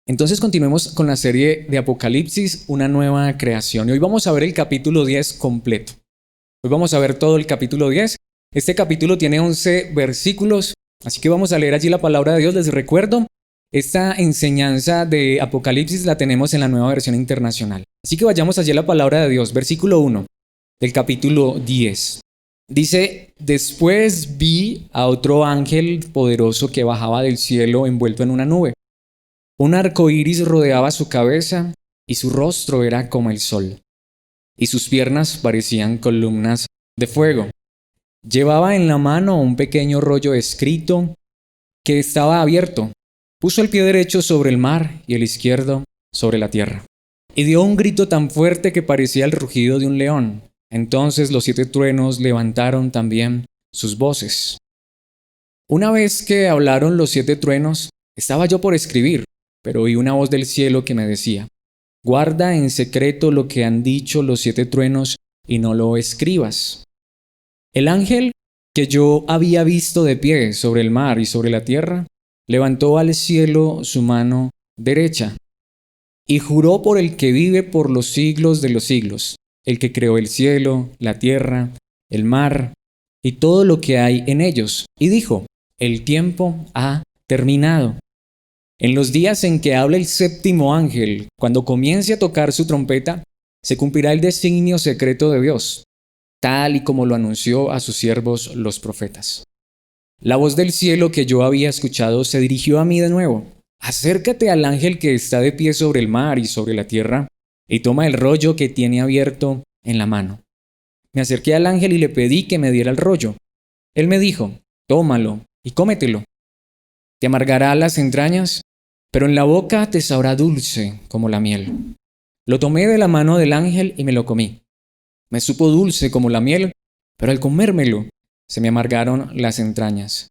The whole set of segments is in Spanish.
Entonces continuemos con la serie de Apocalipsis, una nueva creación. Y hoy vamos a ver el capítulo 10 completo. Hoy vamos a ver todo el capítulo 10. Este capítulo tiene 11 versículos, así que vamos a leer allí la palabra de Dios. Les recuerdo, esta enseñanza de Apocalipsis la tenemos en la nueva versión internacional. Así que vayamos allí a la palabra de Dios, versículo 1 del capítulo 10. Dice: después vi a otro ángel poderoso que bajaba del cielo envuelto en una nube. Un arco iris rodeaba su cabeza y su rostro era como el sol, y sus piernas parecían columnas de fuego. Llevaba en la mano un pequeño rollo escrito que estaba abierto. Puso el pie derecho sobre el mar y el izquierdo sobre la tierra. Y dio un grito tan fuerte que parecía el rugido de un león. Entonces los 7 truenos levantaron también sus voces. Una vez que hablaron los 7 truenos, estaba yo por escribir, pero oí una voz del cielo que me decía: guarda en secreto lo que han dicho los 7 truenos y no lo escribas. El ángel que yo había visto de pie sobre el mar y sobre la tierra, levantó al cielo su mano derecha y juró por el que vive por los siglos de los siglos, el que creó el cielo, la tierra, el mar y todo lo que hay en ellos, y dijo: el tiempo ha terminado. En los días en que habla el 7º ángel, cuando comience a tocar su trompeta, se cumplirá el designio secreto de Dios, tal y como lo anunció a sus siervos los profetas. La voz del cielo que yo había escuchado se dirigió a mí de nuevo: acércate al ángel que está de pie sobre el mar y sobre la tierra, y toma el rollo que tiene abierto en la mano. Me acerqué al ángel y le pedí que me diera el rollo. Él me dijo: tómalo y cómetelo. Te amargará las entrañas, pero en la boca te sabrá dulce como la miel. Lo tomé de la mano del ángel y me lo comí. Me supo dulce como la miel, pero al comérmelo se me amargaron las entrañas.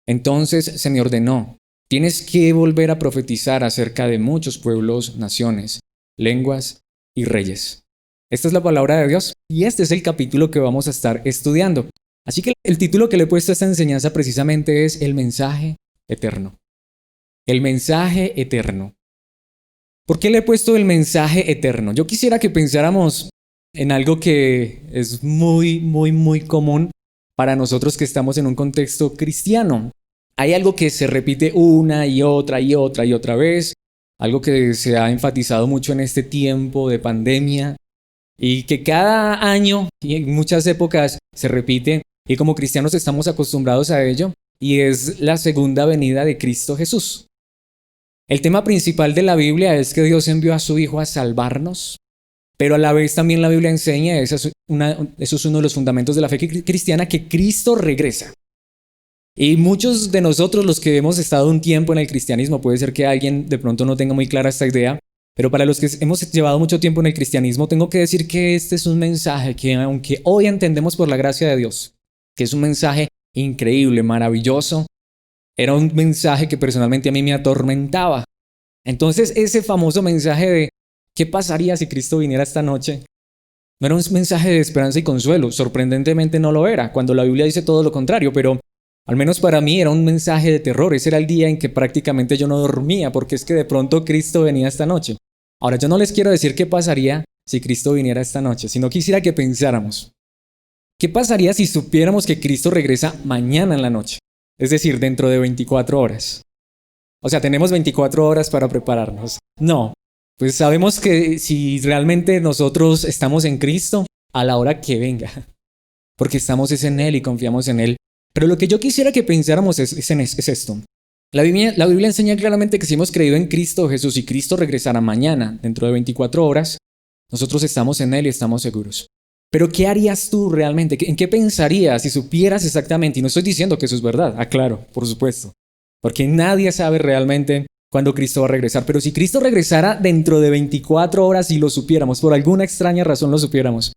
Entonces se me ordenó: tienes que volver a profetizar acerca de muchos pueblos, naciones, lenguas y reyes. Esta es la palabra de Dios y este es el capítulo que vamos a estar estudiando. Así que el título que le he puesto a esta enseñanza precisamente es El mensaje eterno. El mensaje eterno. ¿Por qué le he puesto el mensaje eterno? Yo quisiera que pensáramos en algo que es muy común para nosotros que estamos en un contexto cristiano. Hay algo que se repite una y otra vez, algo que se ha enfatizado mucho en este tiempo de pandemia y que cada año y en muchas épocas se repite, y como cristianos estamos acostumbrados a ello, y es la segunda venida de Cristo Jesús. El tema principal de la Biblia es que Dios envió a su Hijo a salvarnos, pero a la vez también la Biblia enseña, eso es uno de los fundamentos de la fe cristiana, que Cristo regresa. Y muchos de nosotros, los que hemos estado un tiempo en el cristianismo, puede ser que alguien de pronto no tenga muy clara esta idea, pero para los que hemos llevado mucho tiempo en el cristianismo, tengo que decir que este es un mensaje que, aunque hoy entendemos por la gracia de Dios, que es un mensaje increíble, maravilloso, era un mensaje que personalmente a mí me atormentaba. Entonces ese famoso mensaje de ¿qué pasaría si Cristo viniera esta noche? No era un mensaje de esperanza y consuelo. Sorprendentemente no lo era, cuando la Biblia dice todo lo contrario, pero al menos para mí era un mensaje de terror. Ese era el día en que prácticamente yo no dormía, porque es que de pronto Cristo venía esta noche. Ahora, yo no les quiero decir qué pasaría si Cristo viniera esta noche, sino quisiera que pensáramos: ¿qué pasaría si supiéramos que Cristo regresa mañana en la noche? Es decir, dentro de 24 horas. O sea, tenemos 24 horas para prepararnos. No, pues sabemos que si realmente nosotros estamos en Cristo, a la hora que venga, porque estamos en Él y confiamos en Él. Pero lo que yo quisiera que pensáramos es esto. La Biblia enseña claramente que si hemos creído en Cristo Jesús y Cristo regresará mañana, dentro de 24 horas, nosotros estamos en Él y estamos seguros. Pero ¿qué harías tú realmente? ¿En qué pensarías si supieras exactamente? Y no estoy diciendo que eso es verdad, aclaro, por supuesto, porque nadie sabe realmente cuándo Cristo va a regresar. Pero si Cristo regresara dentro de 24 horas y lo supiéramos, por alguna extraña razón lo supiéramos,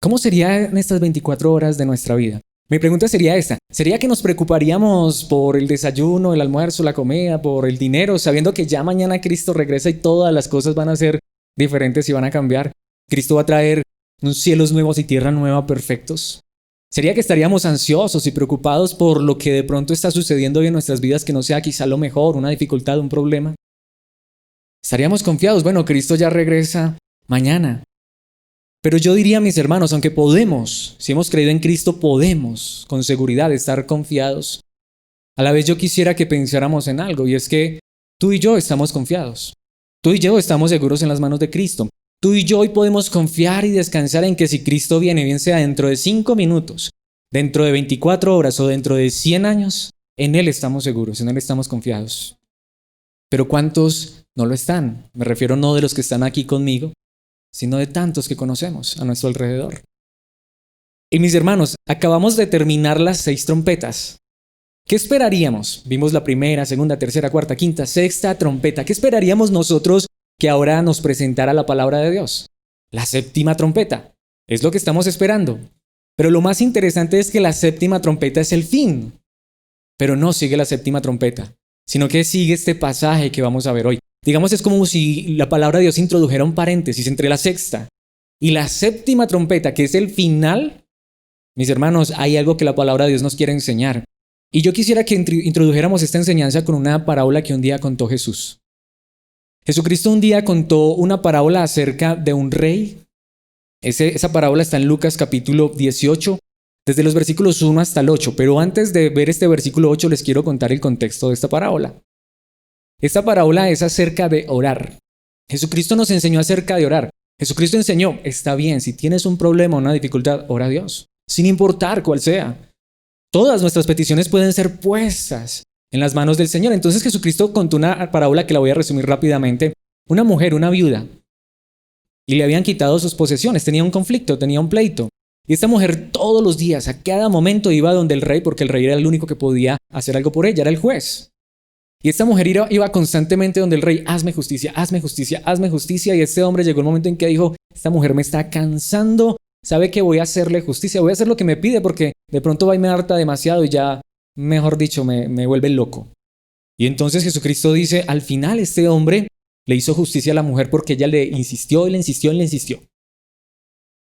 ¿cómo serían estas 24 horas de nuestra vida? Mi pregunta sería esta: ¿sería que nos preocuparíamos por el desayuno, el almuerzo, la comida, por el dinero, sabiendo que ya mañana Cristo regresa y todas las cosas van a ser diferentes y van a cambiar? Cristo va a traer unos cielos nuevos y tierra nueva perfectos. ¿Sería que estaríamos ansiosos y preocupados por lo que de pronto está sucediendo en nuestras vidas, que no sea quizá lo mejor, una dificultad, un problema? Estaríamos confiados, bueno, Cristo ya regresa mañana. Pero yo diría, mis hermanos, aunque podemos, si hemos creído en Cristo, podemos con seguridad estar confiados. A la vez yo quisiera que pensáramos en algo, y es que tú y yo estamos confiados. Tú y yo estamos seguros en las manos de Cristo. Tú y yo hoy podemos confiar y descansar en que si Cristo viene, bien sea dentro de 5 minutos, dentro de 24 horas o dentro de 100 años, en Él estamos seguros, en Él estamos confiados. Pero ¿cuántos no lo están? Me refiero no de los que están aquí conmigo, sino de tantos que conocemos a nuestro alrededor. Y mis hermanos, acabamos de terminar las 6 trompetas. ¿Qué esperaríamos? Vimos la primera, segunda, tercera, cuarta, quinta, sexta trompeta. ¿Qué esperaríamos nosotros que ahora nos presentara la palabra de Dios? La 7ª trompeta. Es lo que estamos esperando. Pero lo más interesante es que la 7ª trompeta es el fin. Pero no sigue la 7ª trompeta, sino que sigue este pasaje que vamos a ver hoy. Digamos, es como si la palabra de Dios introdujera un paréntesis entre la 6ª y la 7ª trompeta, que es el final. Mis hermanos, hay algo que la palabra de Dios nos quiere enseñar. Y yo quisiera que introdujéramos esta enseñanza con una parábola que un día contó Jesús. Jesucristo un día contó una parábola acerca de un rey. Esa parábola está en Lucas capítulo 18, desde los versículos 1 hasta el 8. Pero antes de ver este versículo 8, les quiero contar el contexto de esta parábola. Esta parábola es acerca de orar. Jesucristo nos enseñó acerca de orar. Jesucristo enseñó, está bien, si tienes un problema o una dificultad, ora a Dios, sin importar cuál sea. Todas nuestras peticiones pueden ser puestas en las manos del Señor. Entonces Jesucristo contó una parábola que la voy a resumir rápidamente. Una mujer, una viuda, y le habían quitado sus posesiones, tenía un conflicto, tenía un pleito. Y esta mujer todos los días, a cada momento iba donde el rey, porque el rey era el único que podía hacer algo por ella, era el juez. Y esta mujer iba constantemente donde el rey, hazme justicia, hazme justicia, hazme justicia. Y este hombre llegó el momento en que dijo, esta mujer me está cansando, sabe que voy a hacerle justicia, voy a hacer lo que me pide porque de pronto va y me harta demasiado y ya, mejor dicho, me vuelve loco. Y entonces Jesucristo dice, al final este hombre le hizo justicia a la mujer porque ella le insistió y le insistió y le insistió.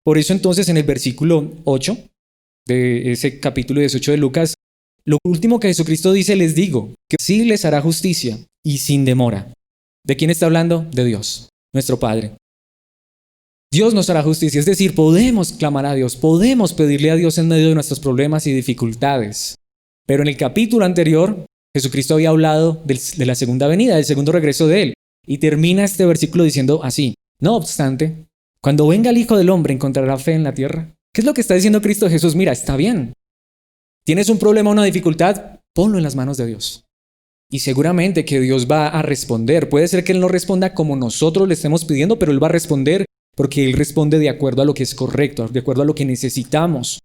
Por eso entonces en el versículo 8 de ese capítulo 18 de Lucas, lo último que Jesucristo dice, les digo, que sí les hará justicia y sin demora. ¿De quién está hablando? De Dios, nuestro Padre. Dios nos hará justicia, es decir, podemos clamar a Dios, podemos pedirle a Dios en medio de nuestros problemas y dificultades. Pero en el capítulo anterior, Jesucristo había hablado de la segunda venida, del segundo regreso de Él. Y termina este versículo diciendo así, no obstante, cuando venga el Hijo del Hombre, ¿encontrará fe en la tierra? ¿Qué es lo que está diciendo Cristo Jesús? Mira, está bien. ¿Tienes un problema o una dificultad? Ponlo en las manos de Dios. Y seguramente que Dios va a responder. Puede ser que Él no responda como nosotros le estemos pidiendo, pero Él va a responder porque Él responde de acuerdo a lo que es correcto, de acuerdo a lo que necesitamos.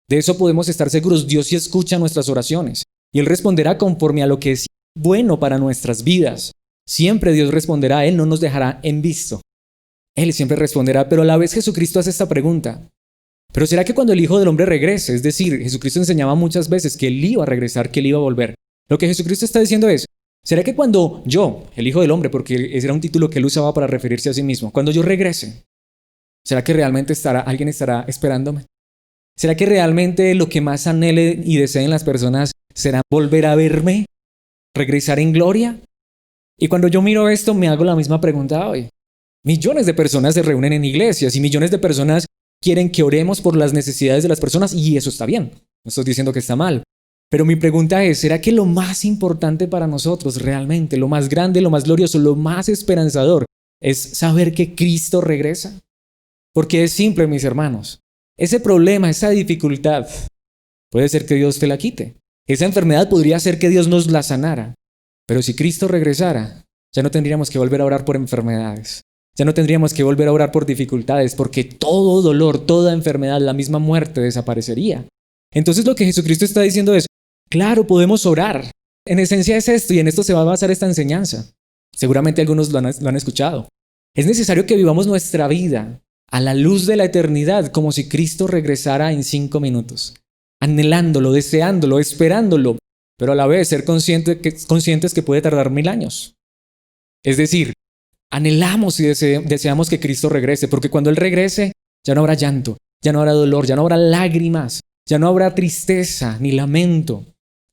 De eso podemos estar seguros. Dios sí escucha nuestras oraciones y Él responderá conforme a lo que es bueno para nuestras vidas. Siempre Dios responderá, Él no nos dejará en visto. Él siempre responderá, pero a la vez Jesucristo hace esta pregunta. ¿Pero será que cuando el Hijo del Hombre regrese? Es decir, Jesucristo enseñaba muchas veces que Él iba a regresar, que Él iba a volver. Lo que Jesucristo está diciendo es, ¿será que cuando yo, el Hijo del Hombre, porque ese era un título que Él usaba para referirse a sí mismo, cuando yo regrese, ¿será que realmente alguien estará esperándome? ¿Será que realmente lo que más anhelen y deseen las personas será volver a verme? ¿Regresar en gloria? Y cuando yo miro esto, me hago la misma pregunta hoy. Millones de personas se reúnen en iglesias y millones de personas quieren que oremos por las necesidades de las personas y eso está bien. No estoy diciendo que está mal. Pero mi pregunta es, ¿será que lo más importante para nosotros realmente, lo más grande, lo más glorioso, lo más esperanzador es saber que Cristo regresa? Porque es simple, mis hermanos. Ese problema, esa dificultad, puede ser que Dios te la quite. Esa enfermedad podría ser que Dios nos la sanara. Pero si Cristo regresara, ya no tendríamos que volver a orar por enfermedades. Ya no tendríamos que volver a orar por dificultades, porque todo dolor, toda enfermedad, la misma muerte desaparecería. Entonces lo que Jesucristo está diciendo es, claro, podemos orar. En esencia es esto, y en esto se va a basar esta enseñanza. Seguramente algunos lo han escuchado. Es necesario que vivamos nuestra vida a la luz de la eternidad, como si Cristo regresara en 5 minutos. Anhelándolo, deseándolo, esperándolo, pero a la vez ser conscientes que puede tardar 1000 años. Es decir, anhelamos y deseamos que Cristo regrese, porque cuando Él regrese, ya no habrá llanto, ya no habrá dolor, ya no habrá lágrimas, ya no habrá tristeza ni lamento.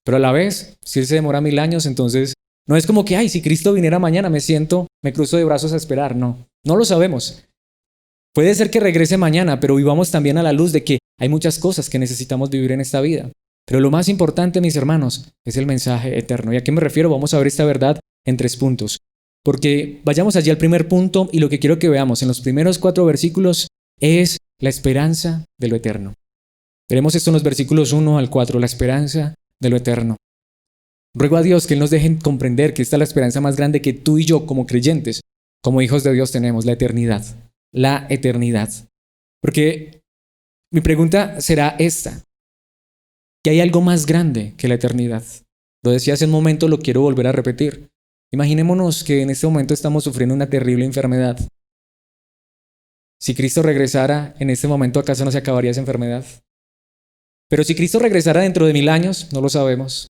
Pero a la vez, si Él se demora 1000 años, entonces No es como que, ay, si Cristo viniera mañana, me cruzo de brazos a esperar. No, no lo sabemos. Puede ser que regrese mañana, pero vivamos también a la luz de que hay muchas cosas que necesitamos vivir en esta vida. Pero lo más importante, mis hermanos, es el mensaje eterno. ¿Y a qué me refiero? Vamos a ver esta verdad en 3 puntos. Porque vayamos allí al primer punto y lo que quiero que veamos en los primeros 4 versículos es la esperanza de lo eterno. Veremos esto en los versículos 1 al 4, la esperanza de lo eterno. Ruego a Dios que Él nos deje comprender que esta es la esperanza más grande que tú y yo como creyentes, como hijos de Dios tenemos, la eternidad. La eternidad. Porque mi pregunta será esta: ¿que hay algo más grande que la eternidad? Lo decía hace un momento, lo quiero volver a repetir. Imaginémonos que en este momento estamos sufriendo una terrible enfermedad. Si Cristo regresara en este momento, ¿acaso no se acabaría esa enfermedad? Pero si Cristo regresara dentro de 1000 años, no lo sabemos.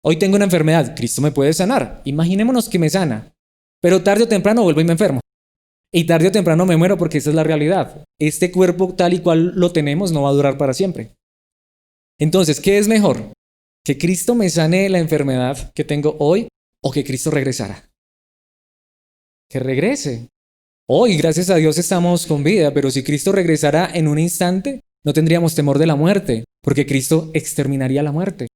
Hoy tengo una enfermedad, Cristo me puede sanar. Imaginémonos que me sana, pero tarde o temprano vuelvo y me enfermo. Y tarde o temprano me muero porque esa es la realidad. Este cuerpo tal y cual lo tenemos no va a durar para siempre. Entonces, ¿qué es mejor? ¿Que Cristo me sane la enfermedad que tengo hoy o que Cristo regresara? Que regrese. Hoy, gracias a Dios, estamos con vida, pero si Cristo regresara en un instante, no tendríamos temor de la muerte, porque Cristo exterminaría la muerte.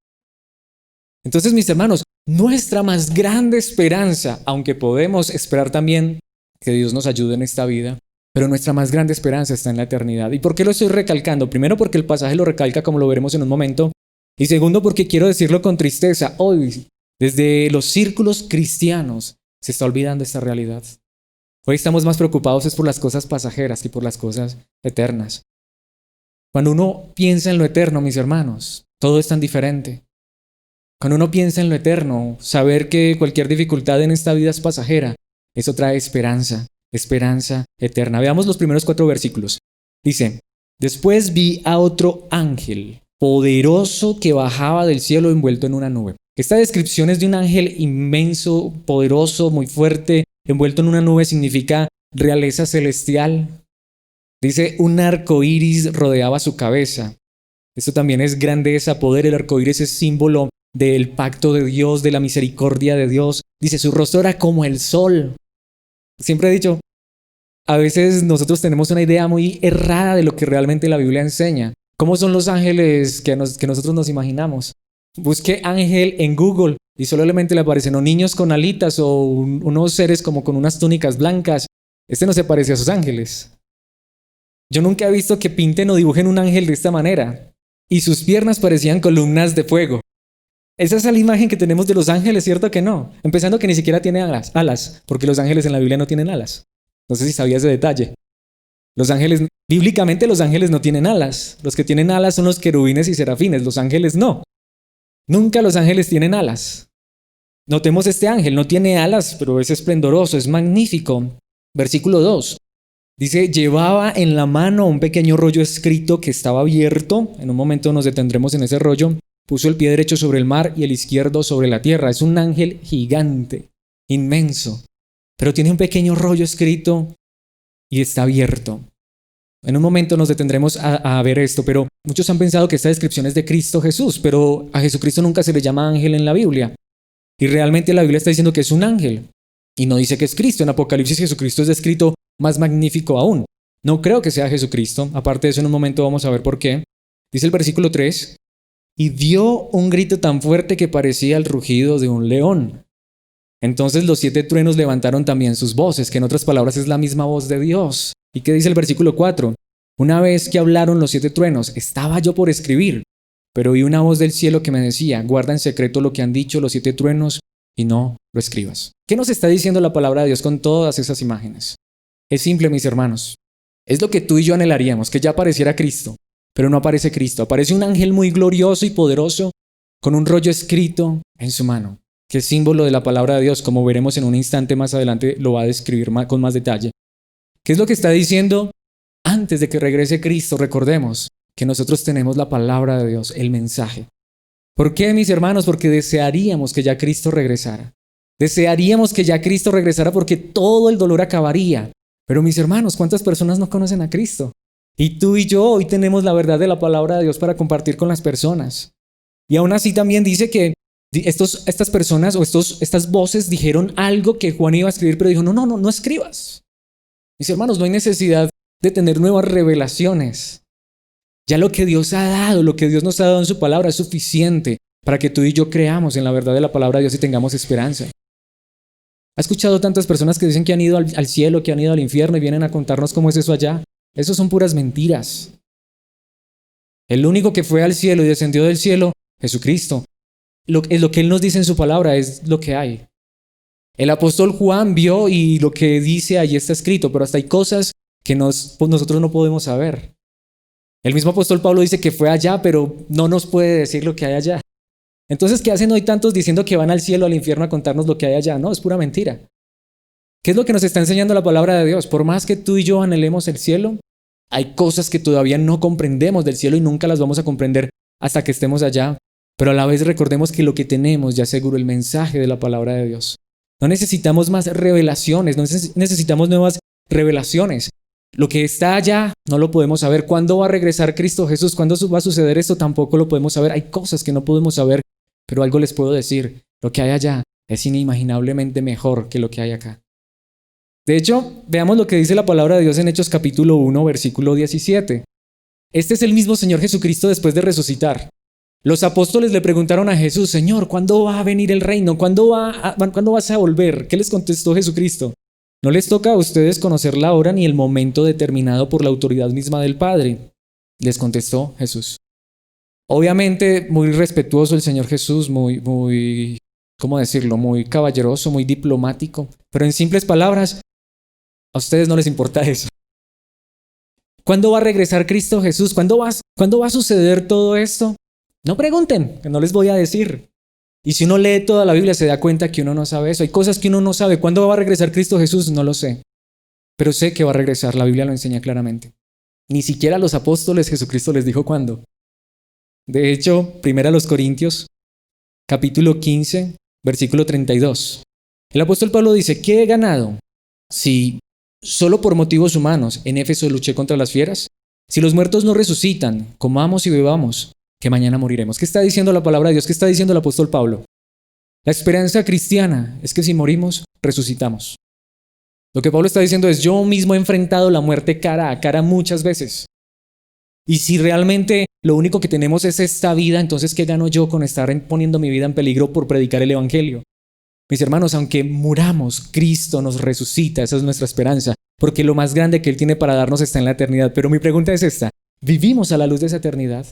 Entonces, mis hermanos, nuestra más grande esperanza, aunque podemos esperar también que Dios nos ayude en esta vida, pero nuestra más grande esperanza está en la eternidad. ¿Y por qué lo estoy recalcando? Primero, porque el pasaje lo recalca, como lo veremos en un momento. Y segundo, porque quiero decirlo con tristeza. Hoy, desde los círculos cristianos, se está olvidando esta realidad. Hoy estamos más preocupados es por las cosas pasajeras que por las cosas eternas. Cuando uno piensa en lo eterno, mis hermanos, todo es tan diferente. Cuando uno piensa en lo eterno, saber que cualquier dificultad en esta vida es pasajera, eso trae esperanza, esperanza eterna. Veamos los primeros 4 versículos. Dice: después vi a otro ángel poderoso que bajaba del cielo envuelto en una nube. Esta descripción es de un ángel inmenso, poderoso, muy fuerte, envuelto en una nube. Significa realeza celestial. Dice, un arco iris rodeaba su cabeza. Esto también es grandeza, poder. El arco iris es símbolo del pacto de Dios, de la misericordia de Dios. Dice, su rostro era como el sol. Siempre he dicho, a veces nosotros tenemos una idea muy errada de lo que realmente la Biblia enseña. ¿Cómo son los ángeles que nosotros nos imaginamos? Busque ángel en Google y solamente le aparecen o niños con alitas o unos seres como con unas túnicas blancas. Este no se parece a sus ángeles. Yo nunca he visto que pinten o dibujen un ángel de esta manera. Y sus piernas parecían columnas de fuego. Esa es la imagen que tenemos de los ángeles, ¿cierto que no? Empezando que ni siquiera tiene alas, porque los ángeles en la Biblia no tienen alas. No sé si sabías ese detalle. Los ángeles, bíblicamente los ángeles no tienen alas. Los que tienen alas son los querubines y serafines, los ángeles no. Nunca los ángeles tienen alas. Notemos este ángel, no tiene alas, pero es esplendoroso, es magnífico. Versículo 2. Dice, llevaba en la mano un pequeño rollo escrito que estaba abierto. En un momento nos detendremos en ese rollo. Puso el pie derecho sobre el mar y el izquierdo sobre la tierra. Es un ángel gigante, inmenso, pero tiene un pequeño rollo escrito y está abierto. En un momento nos detendremos a ver esto, pero muchos han pensado que esta descripción es de Cristo Jesús, pero a Jesucristo nunca se le llama ángel en la Biblia. Y realmente la Biblia está diciendo que es un ángel y no dice que es Cristo. En Apocalipsis Jesucristo es descrito más magnífico aún. No creo que sea Jesucristo. Aparte de eso, en un momento vamos a ver por qué. Dice el versículo 3, y dio un grito tan fuerte que parecía el rugido de un león. Entonces los 7 truenos levantaron también sus voces, que en otras palabras es la misma voz de Dios. ¿Y qué dice el versículo 4? Una vez que hablaron los 7 truenos, estaba yo por escribir, pero oí una voz del cielo que me decía, guarda en secreto lo que han dicho los 7 truenos y no lo escribas. ¿Qué nos está diciendo la palabra de Dios con todas esas imágenes? Es simple, mis hermanos. Es lo que tú y yo anhelaríamos, que ya apareciera Cristo, pero no aparece Cristo. Aparece un ángel muy glorioso y poderoso con un rollo escrito en su mano, que es símbolo de la palabra de Dios, como veremos en un instante más adelante, lo va a describir con más detalle. ¿Qué es lo que está diciendo? Antes de que regrese Cristo, recordemos que nosotros tenemos la palabra de Dios, el mensaje. ¿Por qué, mis hermanos? Porque desearíamos que ya Cristo regresara. Desearíamos que ya Cristo regresara porque todo el dolor acabaría. Pero mis hermanos, ¿cuántas personas no conocen a Cristo? Y tú y yo hoy tenemos la verdad de la palabra de Dios para compartir con las personas. Y aún así también dice que Estas personas o estas voces dijeron algo que Juan iba a escribir, pero dijo, no escribas. Mis hermanos, no hay necesidad de tener nuevas revelaciones. Ya lo que Dios ha dado, lo que Dios nos ha dado en su palabra es suficiente para que tú y yo creamos en la verdad de la palabra de Dios y tengamos esperanza. ¿Has escuchado tantas personas que dicen que han ido al cielo, que han ido al infierno y vienen a contarnos cómo es eso allá? Eso son puras mentiras. El único que fue al cielo y descendió del cielo, Jesucristo. Lo que Él nos dice en su palabra es lo que hay. El apóstol Juan vio y lo que dice ahí está escrito, pero hasta hay cosas que nosotros no podemos saber. El mismo apóstol Pablo dice que fue allá, pero no nos puede decir lo que hay allá. Entonces, ¿qué hacen hoy tantos diciendo que van al cielo, al infierno a contarnos lo que hay allá? No, es pura mentira. ¿Qué es lo que nos está enseñando la palabra de Dios? Por más que tú y yo anhelemos el cielo, hay cosas que todavía no comprendemos del cielo y nunca las vamos a comprender hasta que estemos allá. Pero a la vez recordemos que lo que tenemos ya seguro el mensaje de la palabra de Dios. No necesitamos más revelaciones, no necesitamos nuevas revelaciones. Lo que está allá no lo podemos saber. ¿Cuándo va a regresar Cristo Jesús? ¿Cuándo va a suceder esto? Tampoco lo podemos saber. Hay cosas que no podemos saber, pero algo les puedo decir. Lo que hay allá es inimaginablemente mejor que lo que hay acá. De hecho, veamos lo que dice la palabra de Dios en Hechos capítulo 1, versículo 17. Este es el mismo Señor Jesucristo después de resucitar. Los apóstoles le preguntaron a Jesús, Señor, ¿cuándo va a venir el reino? ¿Cuándo vas a volver? ¿Qué les contestó Jesucristo? No les toca a ustedes conocer la hora ni el momento determinado por la autoridad misma del Padre, les contestó Jesús. Obviamente, muy respetuoso el Señor Jesús, ¿cómo decirlo? Muy caballeroso, muy diplomático. Pero en simples palabras, a ustedes no les importa eso. ¿Cuándo va a regresar Cristo Jesús? ¿Cuándo va a suceder todo esto? No pregunten, que no les voy a decir. Y si uno lee toda la Biblia se da cuenta que uno no sabe eso. Hay cosas que uno no sabe. ¿Cuándo va a regresar Cristo Jesús? No lo sé. Pero sé que va a regresar. La Biblia lo enseña claramente. Ni siquiera a los apóstoles Jesucristo les dijo cuándo. De hecho, 1 Corintios, capítulo 15, versículo 32. El apóstol Pablo dice, ¿qué he ganado? Si solo por motivos humanos en Éfeso luché contra las fieras. Si los muertos no resucitan, comamos y bebamos, que mañana moriremos. ¿Qué está diciendo la palabra de Dios? ¿Qué está diciendo el apóstol Pablo? La esperanza cristiana es que si morimos, resucitamos. Lo que Pablo está diciendo es, yo mismo he enfrentado la muerte cara a cara muchas veces. Y si realmente lo único que tenemos es esta vida, entonces ¿qué gano yo con estar poniendo mi vida en peligro por predicar el evangelio? Mis hermanos, aunque muramos, Cristo nos resucita, esa es nuestra esperanza, porque lo más grande que Él tiene para darnos está en la eternidad. Pero mi pregunta es esta, ¿vivimos a la luz de esa eternidad?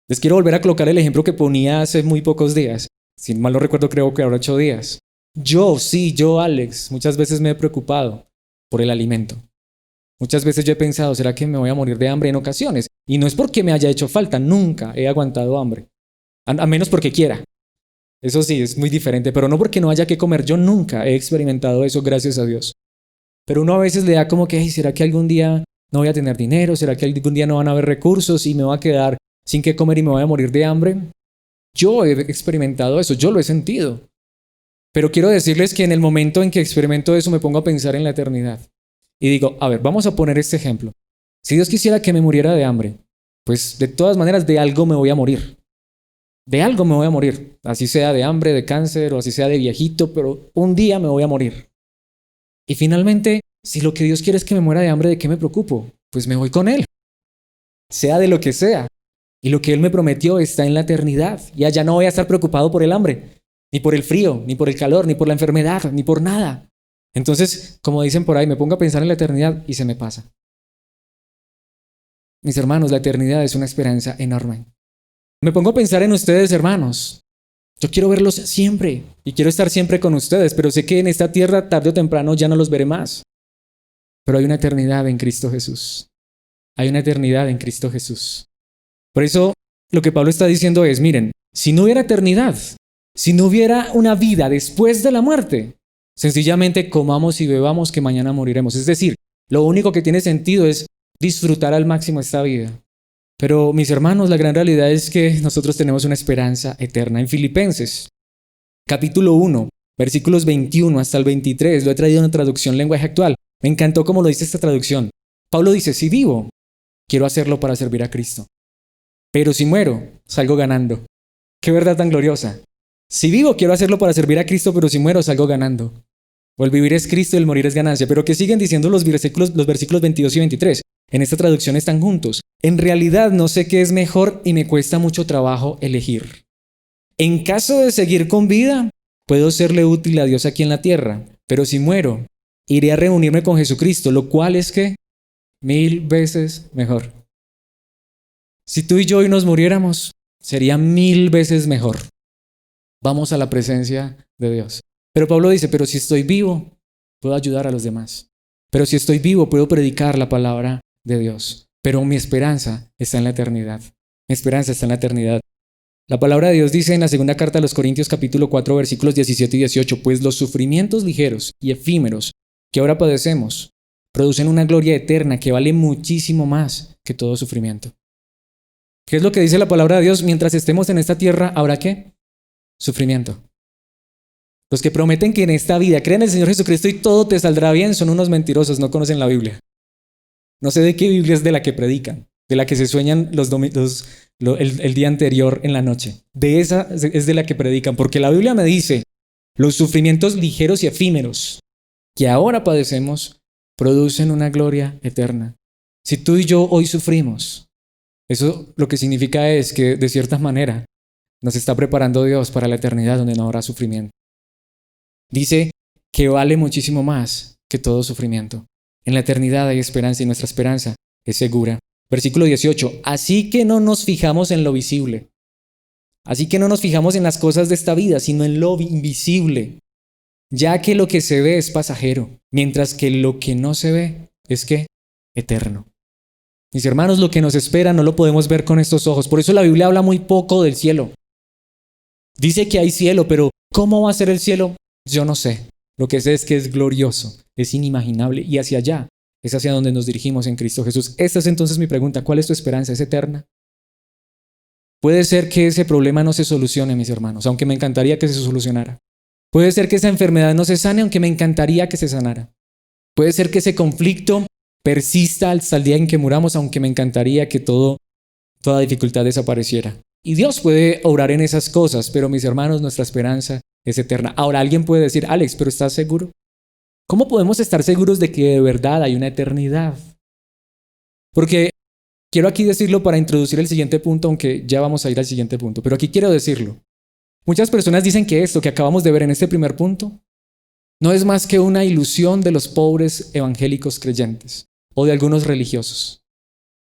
Les quiero volver a colocar el ejemplo que ponía hace muy pocos días. Si mal no recuerdo, creo que ahora 8 días. Yo, Alex, muchas veces me he preocupado por el alimento. Muchas veces yo he pensado, ¿será que me voy a morir de hambre en ocasiones? Y no es porque me haya hecho falta, nunca he aguantado hambre. A menos porque quiera. Eso sí, es muy diferente, pero no porque no haya que comer. Yo nunca he experimentado eso, gracias a Dios. Pero uno a veces le da como que, ¿será que algún día no voy a tener dinero? ¿Será que algún día no van a haber recursos y me voy a quedar sin qué comer y me voy a morir de hambre? Yo he experimentado eso, yo lo he sentido. Pero quiero decirles que en el momento en que experimento eso me pongo a pensar en la eternidad. Y digo, a ver, vamos a poner este ejemplo. Si Dios quisiera que me muriera de hambre, pues de todas maneras de algo me voy a morir. De algo me voy a morir. Así sea de hambre, de cáncer o así sea de viejito, pero un día me voy a morir. Y finalmente, si lo que Dios quiere es que me muera de hambre, ¿de qué me preocupo? Pues me voy con Él. Sea de lo que sea. Y lo que Él me prometió está en la eternidad. Y allá no voy a estar preocupado por el hambre, ni por el frío, ni por el calor, ni por la enfermedad, ni por nada. Entonces, como dicen por ahí, me pongo a pensar en la eternidad y se me pasa. Mis hermanos, la eternidad es una esperanza enorme. Me pongo a pensar en ustedes, hermanos. Yo quiero verlos siempre y quiero estar siempre con ustedes, pero sé que en esta tierra tarde o temprano ya no los veré más. Pero hay una eternidad en Cristo Jesús. Hay una eternidad en Cristo Jesús. Por eso, lo que Pablo está diciendo es, miren, si no hubiera eternidad, si no hubiera una vida después de la muerte, sencillamente comamos y bebamos que mañana moriremos. Es decir, lo único que tiene sentido es disfrutar al máximo esta vida. Pero mis hermanos, la gran realidad es que nosotros tenemos una esperanza eterna. En Filipenses, capítulo 1, versículos 21 hasta el 23, lo he traído en una traducción lenguaje actual. Me encantó cómo lo dice esta traducción. Pablo dice, si vivo, quiero hacerlo para servir a Cristo. Pero si muero, salgo ganando. Qué verdad tan gloriosa. Si vivo, quiero hacerlo para servir a Cristo, pero si muero, salgo ganando. O el vivir es Cristo y el morir es ganancia. Pero ¿qué siguen diciendo los versículos 22 y 23? En esta traducción están juntos. En realidad no sé qué es mejor y me cuesta mucho trabajo elegir. En caso de seguir con vida, puedo serle útil a Dios aquí en la tierra. Pero si muero, iré a reunirme con Jesucristo, lo cual es que 1000 veces mejor. Si tú y yo hoy nos muriéramos, sería 1000 veces mejor. Vamos a la presencia de Dios. Pero Pablo dice, pero si estoy vivo, puedo ayudar a los demás. Pero si estoy vivo, puedo predicar la palabra de Dios. Pero mi esperanza está en la eternidad. Mi esperanza está en la eternidad. La palabra de Dios dice en la segunda carta a los Corintios capítulo 4 versículos 17 y 18, pues los sufrimientos ligeros y efímeros que ahora padecemos producen una gloria eterna que vale muchísimo más que todo sufrimiento. ¿Qué es lo que dice la palabra de Dios? Mientras estemos en esta tierra, ¿habrá qué? Sufrimiento. Los que prometen que en esta vida creen en el Señor Jesucristo y todo te saldrá bien son unos mentirosos, no conocen la Biblia. No sé de qué Biblia es de la que predican, de la que se sueñan el día anterior en la noche. De esa es de la que predican, porque la Biblia me dice, los sufrimientos ligeros y efímeros que ahora padecemos producen una gloria eterna. Si tú y yo hoy sufrimos, eso lo que significa es que de cierta manera nos está preparando Dios para la eternidad donde no habrá sufrimiento. Dice que vale muchísimo más que todo sufrimiento. En la eternidad hay esperanza y nuestra esperanza es segura. Versículo 18. Así que no nos fijamos en lo visible. Así que no nos fijamos en las cosas de esta vida, sino en lo invisible. Ya que lo que se ve es pasajero, mientras que lo que no se ve es ¿qué? Eterno. Mis hermanos, lo que nos espera no lo podemos ver con estos ojos. Por eso la Biblia habla muy poco del cielo. Dice que hay cielo, pero ¿cómo va a ser el cielo? Yo no sé. Lo que sé es que es glorioso, es inimaginable y hacia allá es hacia donde nos dirigimos en Cristo Jesús. Esta es entonces mi pregunta. ¿Cuál es tu esperanza? ¿Es eterna? Puede ser que ese problema no se solucione, mis hermanos, aunque me encantaría que se solucionara. Puede ser que esa enfermedad no se sane, aunque me encantaría que se sanara. Puede ser que ese conflicto persista hasta el día en que muramos, aunque me encantaría que toda dificultad desapareciera. Y Dios puede obrar en esas cosas, pero mis hermanos, nuestra esperanza es eterna. Ahora alguien puede decir, Alex, ¿pero estás seguro? ¿Cómo podemos estar seguros de que de verdad hay una eternidad? Porque quiero aquí decirlo para introducir el siguiente punto, aunque ya vamos a ir al siguiente punto, pero aquí quiero decirlo. Muchas personas dicen que esto que acabamos de ver en este primer punto no es más que una ilusión de los pobres evangélicos creyentes o de algunos religiosos.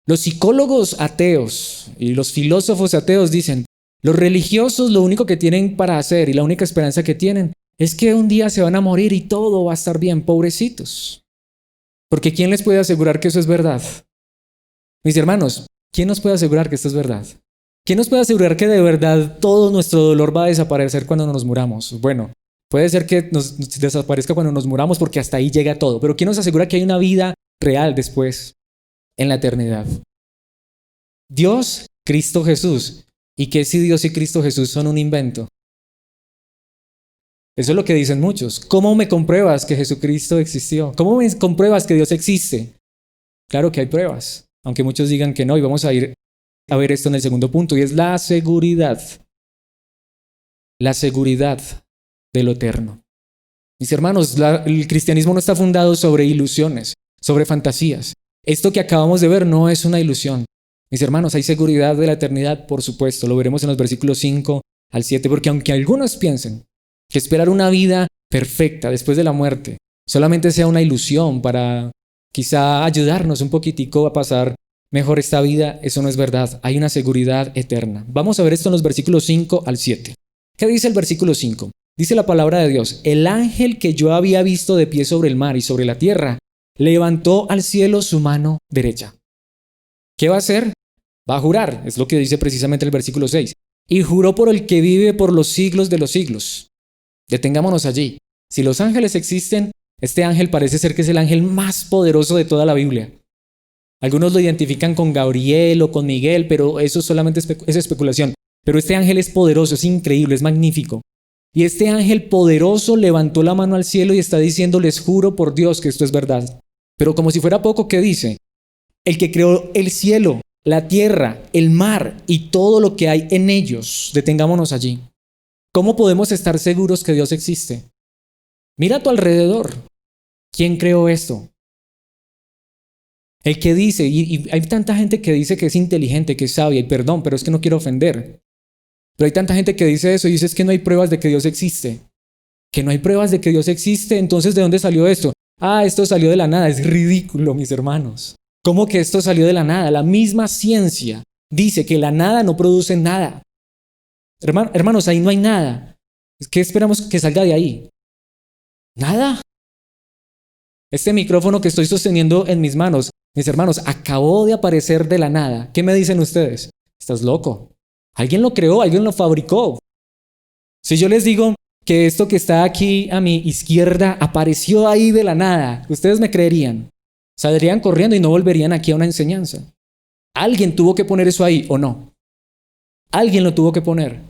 Los psicólogos ateos y los filósofos ateos dicen, los religiosos lo único que tienen para hacer y la única esperanza que tienen es que un día se van a morir y todo va a estar bien, pobrecitos. Porque ¿quién les puede asegurar que eso es verdad? Mis hermanos, ¿quién nos puede asegurar que esto es verdad? ¿Quién nos puede asegurar que de verdad todo nuestro dolor va a desaparecer cuando nos muramos? Bueno, puede ser que nos desaparezca cuando nos muramos porque hasta ahí llega todo, pero ¿quién nos asegura que hay una vida real después, en la eternidad? Dios, Cristo Jesús. ¿Y qué si Dios y Cristo Jesús son un invento? Eso es lo que dicen muchos. ¿Cómo me compruebas que Jesucristo existió? ¿Cómo me compruebas que Dios existe? Claro que hay pruebas, aunque muchos digan que no, y vamos a ir a ver esto en el segundo punto, y es la seguridad. La seguridad de lo eterno. Mis hermanos, el cristianismo no está fundado sobre ilusiones, sobre fantasías. Esto que acabamos de ver no es una ilusión. Mis hermanos, hay seguridad de la eternidad, por supuesto. Lo veremos en los versículos 5 al 7, porque aunque algunos piensen que esperar una vida perfecta después de la muerte solamente sea una ilusión para quizá ayudarnos un poquitico a pasar mejor esta vida, eso no es verdad. Hay una seguridad eterna. Vamos a ver esto en los versículos 5 al 7. ¿Qué dice el versículo 5? Dice la palabra de Dios, el ángel que yo había visto de pie sobre el mar y sobre la tierra, levantó al cielo su mano derecha. ¿Qué va a hacer? Va a jurar, es lo que dice precisamente el versículo 6. Y juró por el que vive por los siglos de los siglos. Detengámonos allí. Si los ángeles existen, este ángel parece ser que es el ángel más poderoso de toda la Biblia. Algunos lo identifican con Gabriel o con Miguel, pero eso solamente es especulación. Pero este ángel es poderoso, es increíble, es magnífico. Y este ángel poderoso levantó la mano al cielo y está diciendo, les juro por Dios que esto es verdad. Pero como si fuera poco, ¿qué dice? El que creó el cielo la tierra, el mar y todo lo que hay en ellos. Detengámonos allí. ¿Cómo podemos estar seguros que Dios existe? Mira a tu alrededor. ¿Quién creó esto? El que dice, y hay tanta gente que dice que es inteligente, que es sabia, y perdón, pero es que no quiero ofender. Pero hay tanta gente que dice eso y dice es que no hay pruebas de que Dios existe. Que no hay pruebas de que Dios existe, entonces ¿de dónde salió esto? Esto salió de la nada. Es ridículo, mis hermanos. ¿Cómo que esto salió de la nada? La misma ciencia dice que la nada no produce nada. Hermanos, ahí no hay nada. ¿Qué esperamos que salga de ahí? Nada. Este micrófono que estoy sosteniendo en mis manos, mis hermanos, acabó de aparecer de la nada. ¿Qué me dicen ustedes? Estás loco. Alguien lo creó, alguien lo fabricó. Si yo les digo que esto que está aquí a mi izquierda apareció ahí de la nada, ¿ustedes me creerían? Saldrían corriendo y no volverían aquí a una enseñanza. Alguien tuvo que poner eso ahí, ¿o no? Alguien lo tuvo que poner.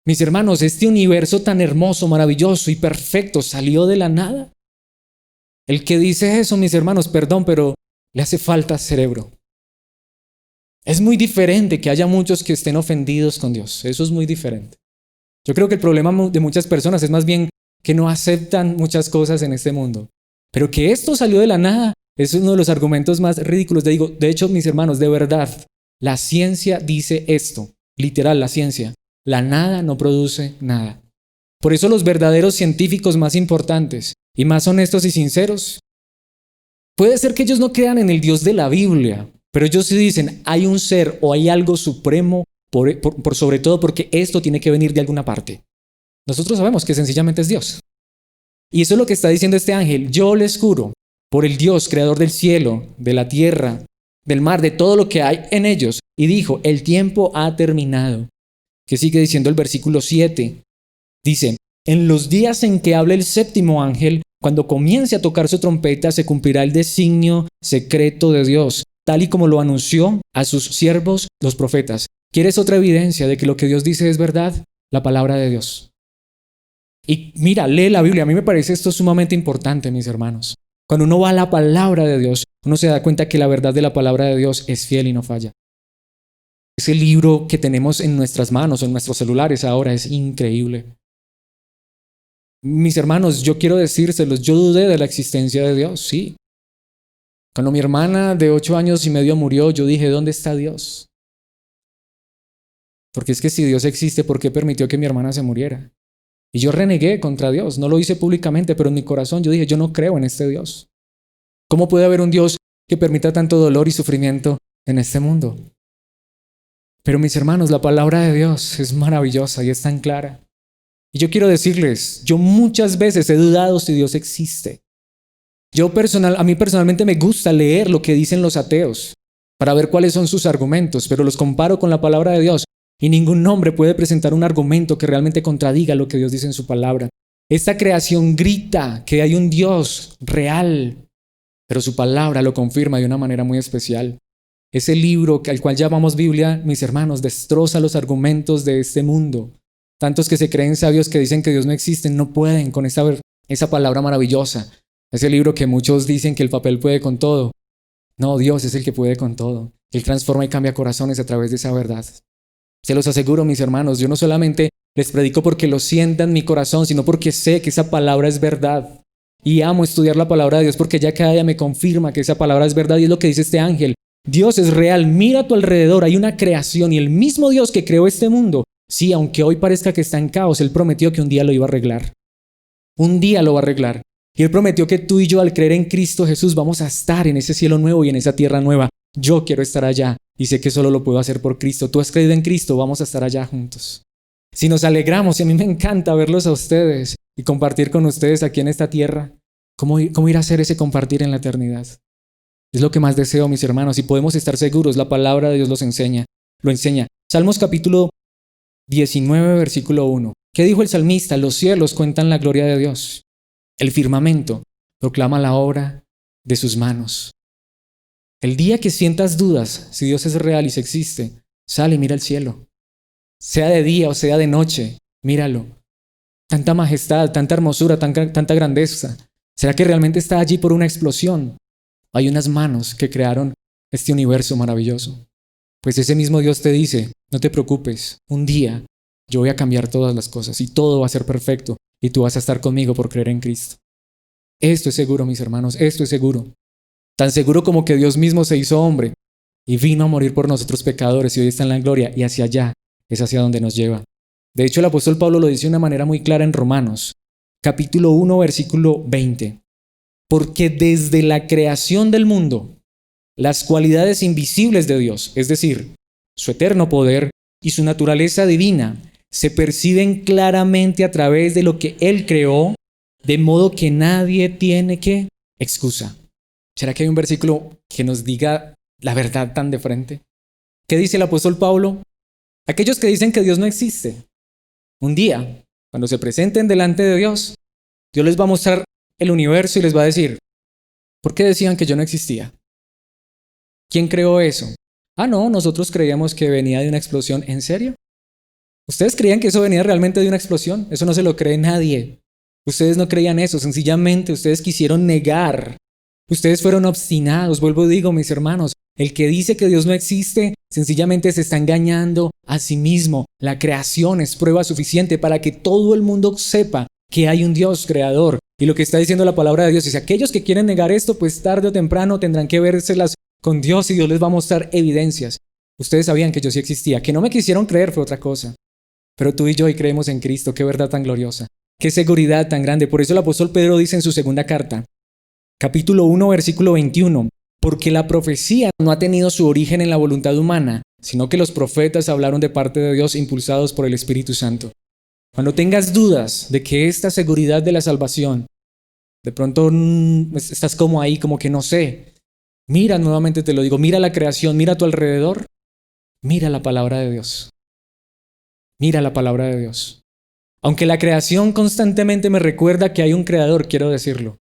Mis hermanos, este universo tan hermoso, maravilloso y perfecto salió de la nada. El que dice eso, mis hermanos, perdón, pero le hace falta cerebro. Es muy diferente que haya muchos que estén ofendidos con Dios. Eso es muy diferente. Yo creo que el problema de muchas personas es más bien que no aceptan muchas cosas en este mundo. Pero que esto salió de la nada es uno de los argumentos más ridículos. De hecho, mis hermanos, de verdad, la ciencia dice esto. Literal, la ciencia. La nada no produce nada. Por eso los verdaderos científicos más importantes y más honestos y sinceros, puede ser que ellos no crean en el Dios de la Biblia, pero ellos sí dicen, hay un ser o hay algo supremo por sobre todo porque esto tiene que venir de alguna parte. Nosotros sabemos que sencillamente es Dios. Y eso es lo que está diciendo este ángel. Yo les juro por el Dios, creador del cielo, de la tierra, del mar, de todo lo que hay en ellos. Y dijo, el tiempo ha terminado. Que sigue diciendo el versículo 7. Dice, en los días en que hable el séptimo ángel, cuando comience a tocar su trompeta, se cumplirá el designio secreto de Dios, tal y como lo anunció a sus siervos los profetas. ¿Quieres otra evidencia de que lo que Dios dice es verdad? La palabra de Dios. Y mira, lee la Biblia. A mí me parece esto sumamente importante, mis hermanos. Cuando uno va a la palabra de Dios, uno se da cuenta que la verdad de la palabra de Dios es fiel y no falla. Ese libro que tenemos en nuestras manos o en nuestros celulares ahora es increíble. Mis hermanos, yo quiero decírselos, yo dudé de la existencia de Dios, sí. Cuando mi hermana de 8 años y medio murió, yo dije, ¿dónde está Dios? Porque es que si Dios existe, ¿por qué permitió que mi hermana se muriera? Y yo renegué contra Dios, no lo hice públicamente, pero en mi corazón yo dije, yo no creo en este Dios. ¿Cómo puede haber un Dios que permita tanto dolor y sufrimiento en este mundo? Pero mis hermanos, la palabra de Dios es maravillosa y es tan clara. Y yo quiero decirles, yo muchas veces he dudado si Dios existe. A mí personalmente me gusta leer lo que dicen los ateos para ver cuáles son sus argumentos, pero los comparo con la palabra de Dios y ningún hombre puede presentar un argumento que realmente contradiga lo que Dios dice en su palabra. Esta creación grita que hay un Dios real, pero su palabra lo confirma de una manera muy especial. Ese libro al cual llamamos Biblia, mis hermanos, destroza los argumentos de este mundo. Tantos que se creen sabios que dicen que Dios no existe, no pueden con esa palabra maravillosa. Ese libro que muchos dicen que el papel puede con todo. No, Dios es el que puede con todo. Él transforma y cambia corazones a través de esa verdad. Se los aseguro, mis hermanos, yo no solamente les predico porque lo sienta en mi corazón, sino porque sé que esa palabra es verdad. Y amo estudiar la palabra de Dios porque ya cada día me confirma que esa palabra es verdad y es lo que dice este ángel. Dios es real, mira a tu alrededor, hay una creación y el mismo Dios que creó este mundo, sí, aunque hoy parezca que está en caos, Él prometió que un día lo iba a arreglar. Un día lo va a arreglar. Y Él prometió que tú y yo al creer en Cristo Jesús vamos a estar en ese cielo nuevo y en esa tierra nueva. Yo quiero estar allá y sé que solo lo puedo hacer por Cristo. Tú has creído en Cristo, vamos a estar allá juntos. Si nos alegramos, y a mí me encanta verlos a ustedes y compartir con ustedes aquí en esta tierra, ¿cómo ir a hacer ese compartir en la eternidad? Es lo que más deseo, mis hermanos, y podemos estar seguros, la palabra de Dios lo enseña. Salmos capítulo 19, versículo 1. ¿Qué dijo el salmista? Los cielos cuentan la gloria de Dios. El firmamento proclama la obra de sus manos. El día que sientas dudas si Dios es real y si existe, sale y mira el cielo. Sea de día o sea de noche, míralo. Tanta majestad, tanta hermosura, tanta grandeza. ¿Será que realmente está allí por una explosión? Hay unas manos que crearon este universo maravilloso. Pues ese mismo Dios te dice, no te preocupes, un día yo voy a cambiar todas las cosas y todo va a ser perfecto y tú vas a estar conmigo por creer en Cristo. Esto es seguro, mis hermanos, esto es seguro. Tan seguro como que Dios mismo se hizo hombre y vino a morir por nosotros pecadores y hoy está en la gloria y hacia allá es hacia donde nos lleva. De hecho, el apóstol Pablo lo dice de una manera muy clara en Romanos, capítulo 1, versículo 20. Porque desde la creación del mundo, las cualidades invisibles de Dios, es decir, su eterno poder y su naturaleza divina, se perciben claramente a través de lo que Él creó, de modo que nadie tiene que excusa. ¿Será que hay un versículo que nos diga la verdad tan de frente? ¿Qué dice el apóstol Pablo? Aquellos que dicen que Dios no existe, un día, cuando se presenten delante de Dios, Dios les va a mostrar el universo y les va a decir, ¿por qué decían que yo no existía? ¿Quién creó eso? Ah, no, nosotros creíamos que venía de una explosión. ¿En serio? ¿Ustedes creían que eso venía realmente de una explosión? Eso no se lo cree nadie. Ustedes no creían eso, sencillamente ustedes quisieron negar. Ustedes fueron obstinados. Vuelvo y digo, mis hermanos, el que dice que Dios no existe, sencillamente se está engañando a sí mismo. La creación es prueba suficiente para que todo el mundo sepa que hay un Dios creador. Y lo que está diciendo la palabra de Dios es: aquellos que quieren negar esto, pues tarde o temprano tendrán que vérselas con Dios y Dios les va a mostrar evidencias. Ustedes sabían que yo sí existía. Que no me quisieron creer fue otra cosa. Pero tú y yo hoy creemos en Cristo. Qué verdad tan gloriosa. Qué seguridad tan grande. Por eso el apóstol Pedro dice en su segunda carta, capítulo 1, versículo 21, porque la profecía no ha tenido su origen en la voluntad humana, sino que los profetas hablaron de parte de Dios impulsados por el Espíritu Santo. Cuando tengas dudas de que esta seguridad de la salvación, de pronto estás como ahí, como que no sé, mira, nuevamente te lo digo, mira la creación, mira a tu alrededor, mira la palabra de Dios. Mira la palabra de Dios. Aunque la creación constantemente me recuerda que hay un creador, quiero decirlo,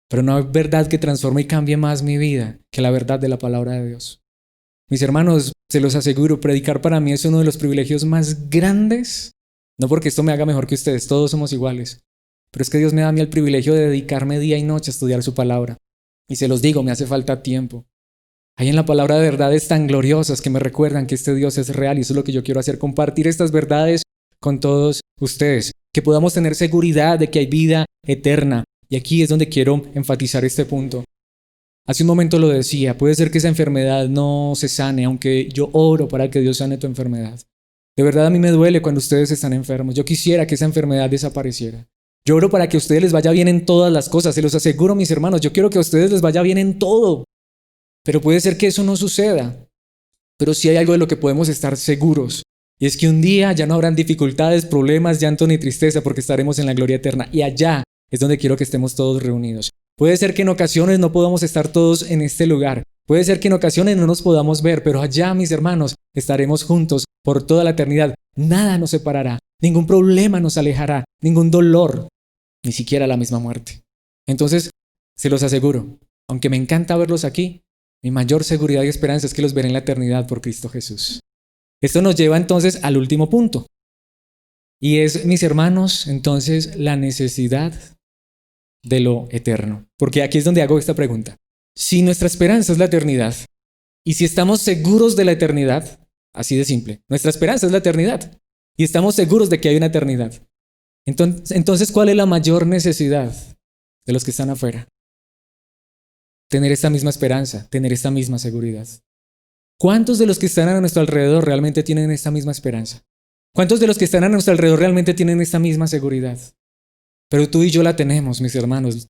pero no hay verdad que transforme y cambie más mi vida que la verdad de la palabra de Dios. Mis hermanos, se los aseguro, predicar para mí es uno de los privilegios más grandes. No porque esto me haga mejor que ustedes, todos somos iguales. Pero es que Dios me da a mí el privilegio de dedicarme día y noche a estudiar su palabra. Y se los digo, me hace falta tiempo. Hay en la palabra verdades tan gloriosas que me recuerdan que este Dios es real y eso es lo que yo quiero hacer, compartir estas verdades con todos ustedes. Que podamos tener seguridad de que hay vida eterna. Y aquí es donde quiero enfatizar este punto. Hace un momento lo decía, puede ser que esa enfermedad no se sane, aunque yo oro para que Dios sane tu enfermedad. De verdad a mí me duele cuando ustedes están enfermos. Yo quisiera que esa enfermedad desapareciera. Yo oro para que a ustedes les vaya bien en todas las cosas. Se los aseguro, mis hermanos, yo quiero que a ustedes les vaya bien en todo. Pero puede ser que eso no suceda. Pero sí hay algo de lo que podemos estar seguros. Y es que un día ya no habrán dificultades, problemas, llanto ni tristeza porque estaremos en la gloria eterna. Y allá es donde quiero que estemos todos reunidos. Puede ser que en ocasiones no podamos estar todos en este lugar. Puede ser que en ocasiones no nos podamos ver, pero allá, mis hermanos, estaremos juntos por toda la eternidad. Nada nos separará, ningún problema nos alejará, ningún dolor, ni siquiera la misma muerte. Entonces, se los aseguro, aunque me encanta verlos aquí, mi mayor seguridad y esperanza es que los veré en la eternidad por Cristo Jesús. Esto nos lleva entonces al último punto. Y es, mis hermanos, entonces la necesidad de lo eterno. Porque aquí es donde hago esta pregunta. Si nuestra esperanza es la eternidad, y si estamos seguros de la eternidad, así de simple, nuestra esperanza es la eternidad, y estamos seguros de que hay una eternidad. Entonces, ¿cuál es la mayor necesidad de los que están afuera? Tener esta misma esperanza, tener esta misma seguridad. ¿Cuántos de los que están a nuestro alrededor realmente tienen esta misma esperanza? ¿Cuántos de los que están a nuestro alrededor realmente tienen esta misma seguridad? Pero tú y yo la tenemos, mis hermanos.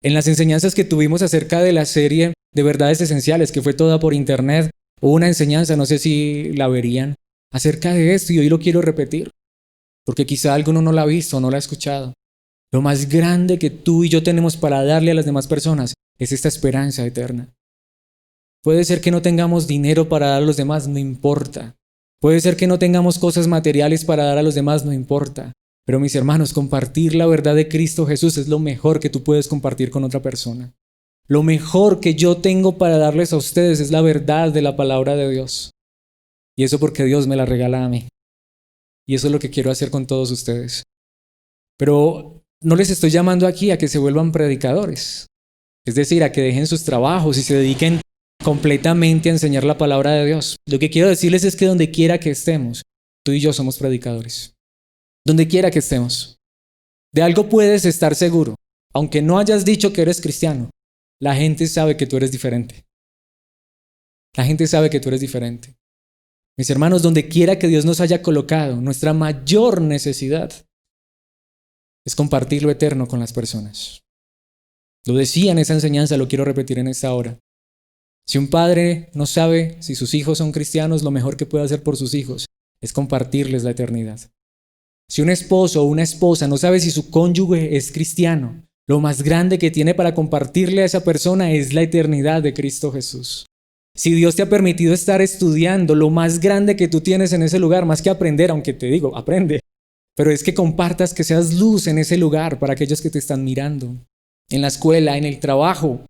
En las enseñanzas que tuvimos acerca de la serie de verdades esenciales, que fue toda por internet, hubo una enseñanza, no sé si la verían, acerca de esto y hoy lo quiero repetir, porque quizá alguno no la ha visto o no la ha escuchado. Lo más grande que tú y yo tenemos para darle a las demás personas es esta esperanza eterna. Puede ser que no tengamos dinero para dar a los demás, no importa. Puede ser que no tengamos cosas materiales para dar a los demás, no importa. Pero mis hermanos, compartir la verdad de Cristo Jesús es lo mejor que tú puedes compartir con otra persona. Lo mejor que yo tengo para darles a ustedes es la verdad de la palabra de Dios. Y eso porque Dios me la regala a mí. Y eso es lo que quiero hacer con todos ustedes. Pero no les estoy llamando aquí a que se vuelvan predicadores. Es decir, a que dejen sus trabajos y se dediquen completamente a enseñar la palabra de Dios. Lo que quiero decirles es que donde quiera que estemos, tú y yo somos predicadores. Donde quiera que estemos. De algo puedes estar seguro. Aunque no hayas dicho que eres cristiano, la gente sabe que tú eres diferente. La gente sabe que tú eres diferente. Mis hermanos, donde quiera que Dios nos haya colocado, nuestra mayor necesidad es compartir lo eterno con las personas. Lo decía en esa enseñanza, lo quiero repetir en esta hora. Si un padre no sabe si sus hijos son cristianos, lo mejor que puede hacer por sus hijos es compartirles la eternidad. Si un esposo o una esposa no sabe si su cónyuge es cristiano, lo más grande que tiene para compartirle a esa persona es la eternidad de Cristo Jesús. Si Dios te ha permitido estar estudiando, lo más grande que tú tienes en ese lugar, más que aprender, aunque te digo, aprende, pero es que compartas, que seas luz en ese lugar para aquellos que te están mirando. En la escuela, en el trabajo.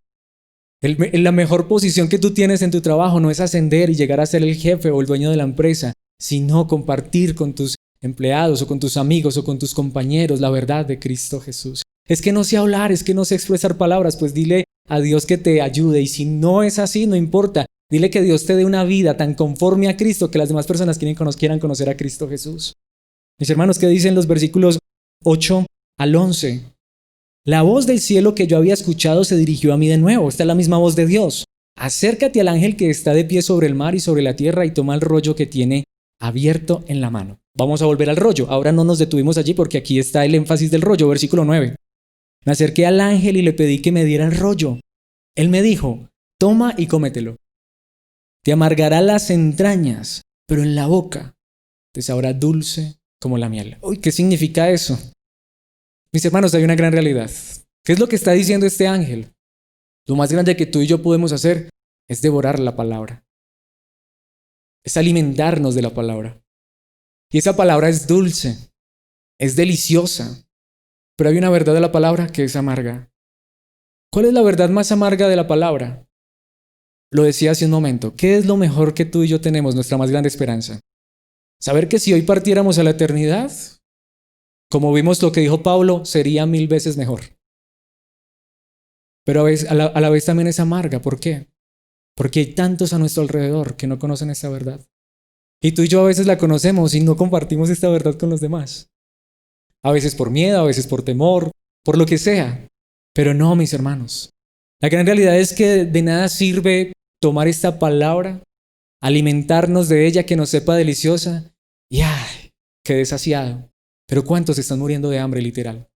La mejor posición que tú tienes en tu trabajo no es ascender y llegar a ser el jefe o el dueño de la empresa, sino compartir con tus empleados o con tus amigos o con tus compañeros la verdad de Cristo Jesús. Es que no sé hablar, es que no sé expresar palabras, pues dile a Dios que te ayude, y si no es así, no importa. Dile que Dios te dé una vida tan conforme a Cristo que las demás personas quieran conocer a Cristo Jesús. Mis hermanos, ¿qué dicen los versículos 8 al 11? La voz del cielo que yo había escuchado se dirigió a mí de nuevo. Esta es la misma voz de Dios. Acércate al ángel que está de pie sobre el mar y sobre la tierra y toma el rollo que tiene abierto en la mano. Vamos a volver al rollo. Ahora no nos detuvimos allí porque aquí está el énfasis del rollo. Versículo 9. Me acerqué al ángel y le pedí que me diera el rollo. Él me dijo, toma y cómetelo. Te amargará las entrañas, pero en la boca te sabrá dulce como la miel. Uy, ¿qué significa eso? Mis hermanos, hay una gran realidad. ¿Qué es lo que está diciendo este ángel? Lo más grande que tú y yo podemos hacer es devorar la palabra. Es alimentarnos de la palabra. Y esa palabra es dulce, es deliciosa. Pero hay una verdad de la palabra que es amarga. ¿Cuál es la verdad más amarga de la palabra? Lo decía hace un momento. ¿Qué es lo mejor que tú y yo tenemos, nuestra más grande esperanza? Saber que si hoy partiéramos a la eternidad, como vimos lo que dijo Pablo, sería 1000 veces mejor. Pero a la vez también es amarga. ¿Por qué? Porque hay tantos a nuestro alrededor que no conocen esta verdad. Y tú y yo a veces la conocemos y no compartimos esta verdad con los demás. A veces por miedo, a veces por temor, por lo que sea. Pero no, mis hermanos. La gran realidad es que de nada sirve tomar esta palabra, alimentarnos de ella, que nos sepa deliciosa, y ¡ay! Quedé saciado. Pero ¿cuántos están muriendo de hambre, literal?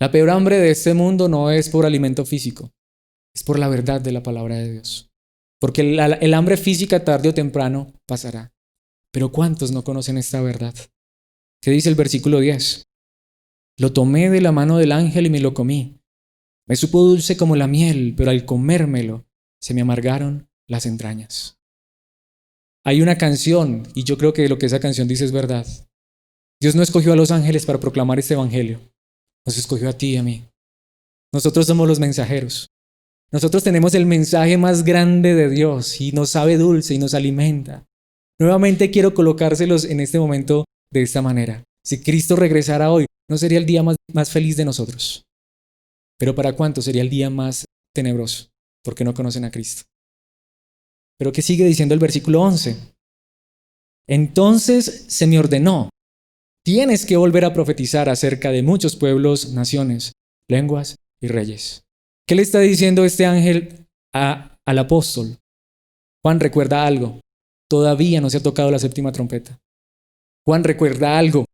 La peor hambre de este mundo no es por alimento físico, es por la verdad de la palabra de Dios. Porque el hambre física tarde o temprano pasará. Pero ¿cuántos no conocen esta verdad? ¿Qué dice el versículo 10? Lo tomé de la mano del ángel y me lo comí. Me supo dulce como la miel, pero al comérmelo se me amargaron las entrañas. Hay una canción, y yo creo que lo que esa canción dice es verdad. Dios no escogió a los ángeles para proclamar este evangelio. Nos escogió a ti y a mí. Nosotros somos los mensajeros. Nosotros tenemos el mensaje más grande de Dios y nos sabe dulce y nos alimenta. Nuevamente quiero colocárselos en este momento de esta manera. Si Cristo regresara hoy, no sería el día más feliz de nosotros. Pero ¿para cuántos sería el día más tenebroso? Porque no conocen a Cristo. Pero ¿qué sigue diciendo el versículo 11? Entonces se me ordenó, tienes que volver a profetizar acerca de muchos pueblos, naciones, lenguas y reyes. ¿Qué le está diciendo este ángel al apóstol? Juan, recuerda algo. Todavía no se ha tocado la séptima trompeta. Juan, recuerda algo.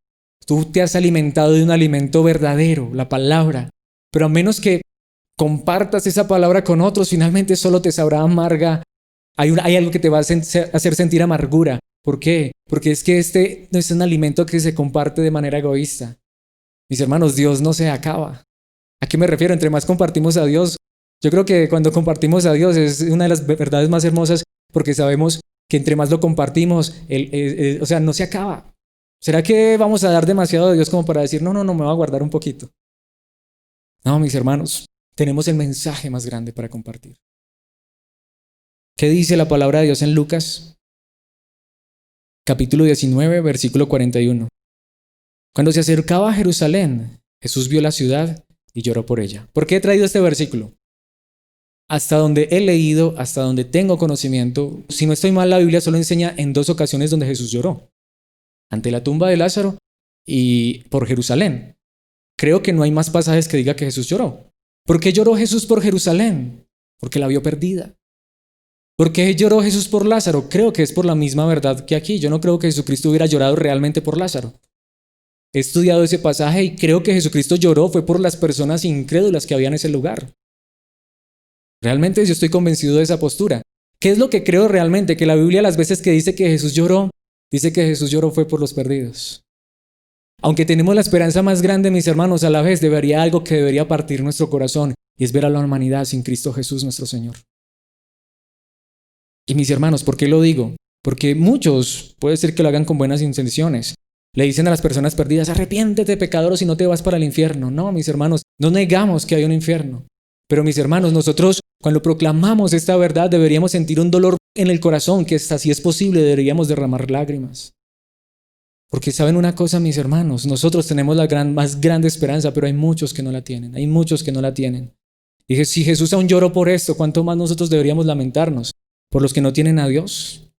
Tú te has alimentado de un alimento verdadero, la palabra. Pero a menos que compartas esa palabra con otros, finalmente solo te sabrá amarga. Hay algo que te va a hacer sentir amargura. ¿Por qué? Porque es que este no es un alimento que se comparte de manera egoísta. Mis hermanos, Dios no se acaba. ¿A qué me refiero? Entre más compartimos a Dios, yo creo que cuando compartimos a Dios es una de las verdades más hermosas, porque sabemos que entre más lo compartimos, o sea, no se acaba. ¿Será que vamos a dar demasiado de Dios como para decir, no, me voy a guardar un poquito? No, mis hermanos, tenemos el mensaje más grande para compartir. ¿Qué dice la palabra de Dios en Lucas? Capítulo 19, versículo 41. Cuando se acercaba a Jerusalén, Jesús vio la ciudad y lloró por ella. ¿Por qué he traído este versículo? hasta donde he leído, hasta donde tengo conocimiento, si no estoy mal, la Biblia solo enseña en 2 ocasiones donde Jesús lloró. Ante la tumba de Lázaro y por Jerusalén. Creo que no hay más pasajes que diga que Jesús lloró. ¿Por qué lloró Jesús por Jerusalén? Porque la vio perdida. ¿Por qué lloró Jesús por Lázaro? Creo que es por la misma verdad que aquí. Yo no creo que Jesucristo hubiera llorado realmente por Lázaro. He estudiado ese pasaje y creo que Jesucristo lloró fue por las personas incrédulas que había en ese lugar. Realmente yo estoy convencido de esa postura. ¿Qué es lo que creo realmente? Que la Biblia las veces que dice que Jesús lloró, dice que Jesús lloró fue por los perdidos. Aunque tenemos la esperanza más grande, mis hermanos, a la vez algo que debería partir nuestro corazón y es ver a la humanidad sin Cristo Jesús nuestro Señor. Y mis hermanos, ¿por qué lo digo? Porque muchos, puede ser que lo hagan con buenas intenciones, le dicen a las personas perdidas, arrepiéntete pecador o si no te vas para el infierno. No, mis hermanos, no negamos que hay un infierno. Pero mis hermanos, nosotros cuando proclamamos esta verdad deberíamos sentir un dolor en el corazón, que hasta si es posible deberíamos derramar lágrimas. Porque saben una cosa, mis hermanos, nosotros tenemos la más grande esperanza, pero hay muchos que no la tienen, hay muchos que no la tienen. Dije, si Jesús aún lloró por esto, ¿cuánto más nosotros deberíamos lamentarnos por los que no tienen a Dios?